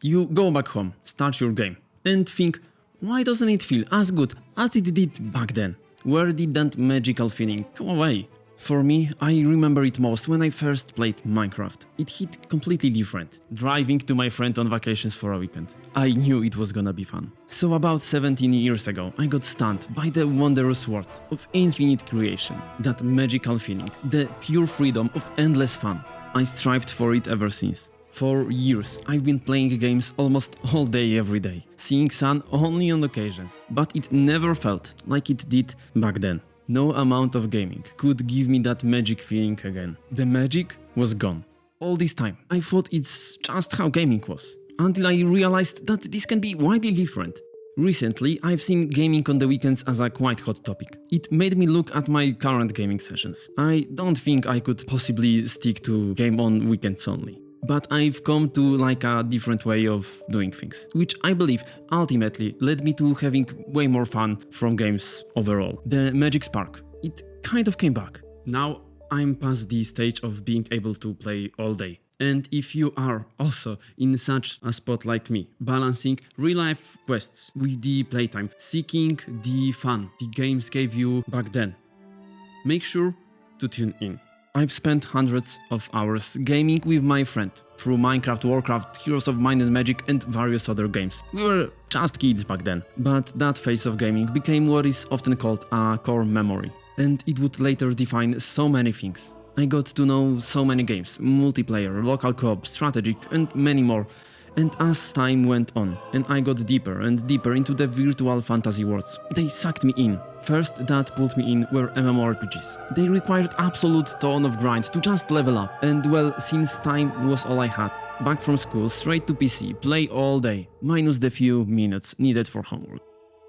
You go back home, start your game, and think, why doesn't it feel as good as it did back then? Where did that magical feeling go away? For me, I remember it most when I first played Minecraft. It hit completely different. Driving to my friend on vacations for a weekend. I knew it was gonna be fun. So about 17 years ago, I got stunned by the wondrous world of infinite creation. That magical feeling, the pure freedom of endless fun. I strived for it ever since. For years, I've been playing games almost all day every day, seeing sun only on occasions. But it never felt like it did back then. No amount of gaming could give me that magic feeling again. The magic was gone. All this time, I thought it's just how gaming was, until I realized that this can be widely different. Recently, I've seen gaming on the weekends as a quite hot topic. It made me look at my current gaming sessions. I don't think I could possibly stick to game on weekends only. But I've come to like a different way of doing things, which I believe ultimately led me to having way more fun from games overall. The magic spark, it kind of came back. Now I'm past the stage of being able to play all day. And if you are also in such a spot like me, balancing real-life quests with the playtime, seeking the fun the games gave you back then, make sure to tune in. I've spent hundreds of hours gaming with my friend through Minecraft, Warcraft, Heroes of Might and Magic and various other games. We were just kids back then, but that phase of gaming became what is often called a core memory, and it would later define so many things. I got to know so many games, multiplayer, local co-op, strategic and many more. And as time went on, and I got deeper and deeper into the virtual fantasy worlds, they sucked me in. First that pulled me in were MMORPGs. They required absolute ton of grind to just level up, and well, since time was all I had, back from school, straight to PC, play all day, minus the few minutes needed for homework.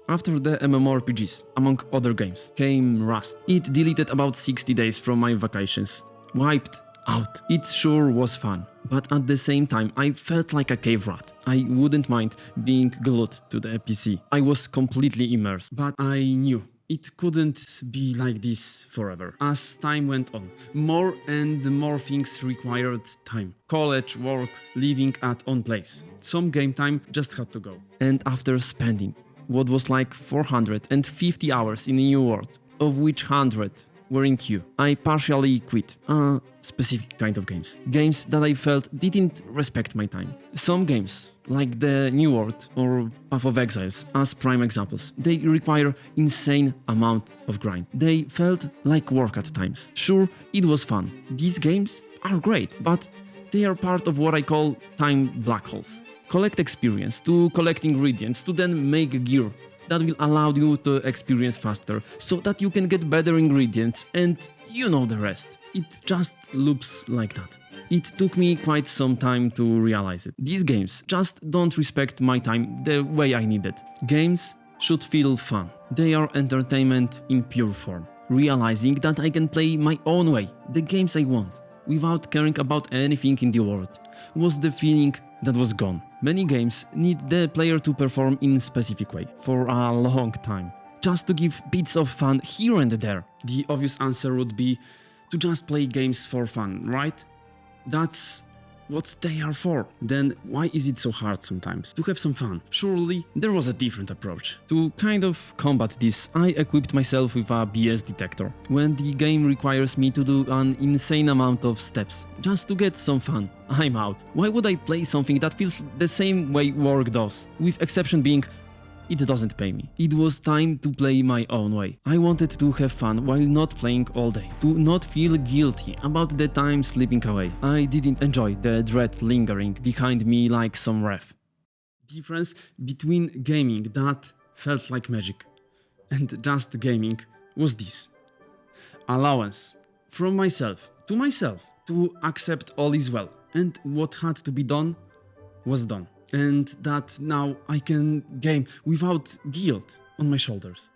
After the MMORPGs, among other games, came Rust. It deleted about 60 days from my vacations. Wiped out. It sure was fun, but at the same time I felt like a cave rat. I wouldn't mind being glued to the PC. I was completely immersed, but I knew it couldn't be like this forever. As time went on, more and more things required time. College, work, living at own place. Some game time just had to go. And after spending what was like 450 hours in a new world, of which 100 were in queue, I partially quit a specific kind of games. Games that I felt didn't respect my time. Some games, like the New World or Path of Exiles as prime examples, they require insane amount of grind. They felt like work at times. Sure, it was fun. These games are great, but they are part of what I call time black holes. Collect experience to collect ingredients to then make gear that will allow you to experience faster, so that you can get better ingredients and you know the rest. It just loops like that. It took me quite some time to realize it. These games just don't respect my time the way I need it. Games should feel fun. They are entertainment in pure form. Realizing that I can play my own way, the games I want, without caring about anything in the world, was the feeling that was gone. Many games need the player to perform in a specific way for a long time, just to give bits of fun here and there. The obvious answer would be to just play games for fun, right? That's what they are for. Then why is it so hard sometimes to have some fun? Surely there was a different approach. To kind of combat this, I equipped myself with a BS detector. When the game requires me to do an insane amount of steps just to get some fun, I'm out. Why would I play something that feels the same way work does? With exception being, it doesn't pay me. It was time to play my own way. I wanted to have fun while not playing all day, to not feel guilty about the time slipping away. I didn't enjoy the dread lingering behind me like some ref. Difference between gaming that felt like magic and just gaming was this. Allowance from myself to accept all is well, and what had to be done was done. And that now I can game without guilt on my shoulders.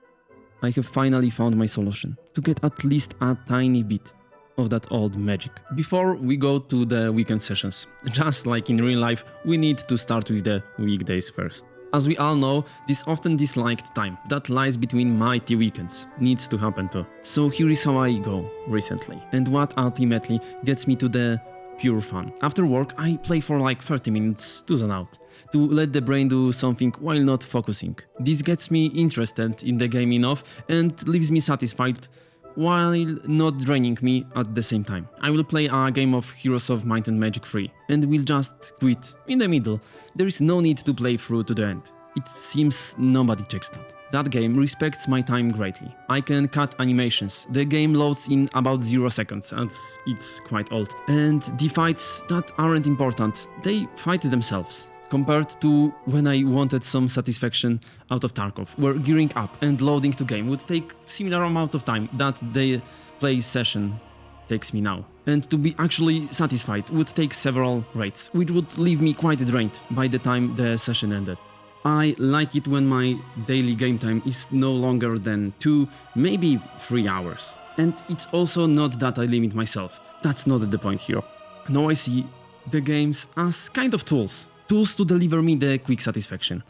I have finally found my solution to get at least a tiny bit of that old magic. Before we go to the weekend sessions, just like in real life, we need to start with the weekdays first. As we all know, this often disliked time that lies between mighty weekends needs to happen too. So here is how I go recently, and what ultimately gets me to the pure fun. After work, I play for like 30 minutes to zone out. to let the brain do something while not focusing. This gets me interested in the game enough and leaves me satisfied while not draining me at the same time. I will play a game of Heroes of Might and Magic 3 and will just quit in the middle. There is no need to play through to the end. It seems nobody checks that. That game respects my time greatly. I can cut animations. The game loads in about 0 seconds, as it's quite old. And the fights that aren't important, they fight themselves. Compared to when I wanted some satisfaction out of Tarkov, where gearing up and loading to game would take similar amount of time that the play session takes me now. And to be actually satisfied would take several raids, which would leave me quite drained by the time the session ended. I like it when my daily game time is no longer than 2, maybe 3 hours. And it's also not that I limit myself. That's not the point here. Now I see the games as kind of tools. Tools to deliver me the quick satisfaction.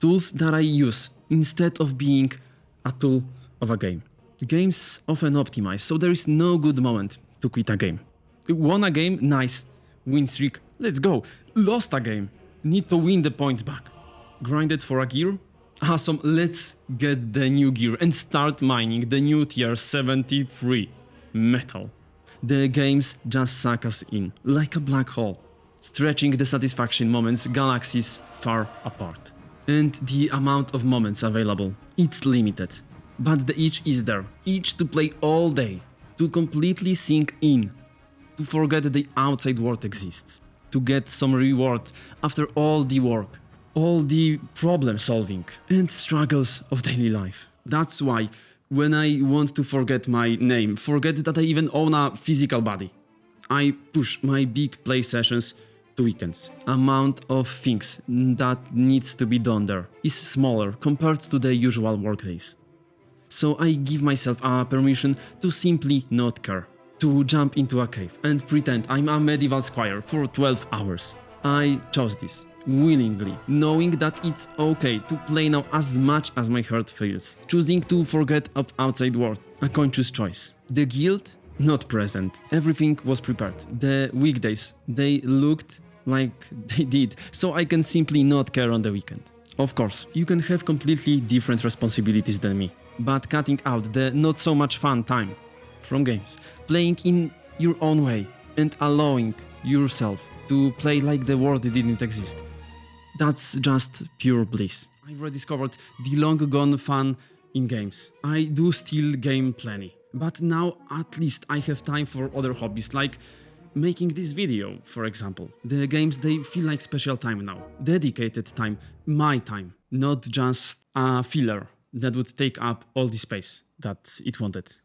Tools that I use instead of being a tool of a game. Games often optimize, so there is no good moment to quit a game. Won a game? Nice. Win streak? Let's go. Lost a game? Need to win the points back. Grinded for a gear? Awesome, let's get the new gear and start mining the new tier 73 metal. The games just suck us in, like a black hole, stretching the satisfaction moments galaxies far apart. And the amount of moments available, it's limited. But the itch is there, itch to play all day, to completely sink in, to forget the outside world exists, to get some reward after all the work. All the problem solving and struggles of daily life. That's why when I want to forget my name, forget that I even own a physical body, I push my big play sessions to weekends. Amount of things that needs to be done there is smaller compared to the usual workdays. So I give myself a permission to simply not care, to jump into a cave and pretend I'm a medieval squire for 12 hours. I chose this. Willingly, knowing that it's okay to play now as much as my heart feels. Choosing to forget of outside world, a conscious choice. The guild, not present. Everything was prepared. The weekdays, they looked like they did, so I can simply not care on the weekend. Of course, you can have completely different responsibilities than me, but cutting out the not so much fun time from games, playing in your own way and allowing yourself to play like the world didn't exist. That's just pure bliss. I've rediscovered the long-gone fun in games. I do still game plenty, but now at least I have time for other hobbies, like making this video, for example. The games, they feel like special time now. Dedicated time, my time, not just a filler that would take up all the space that it wanted.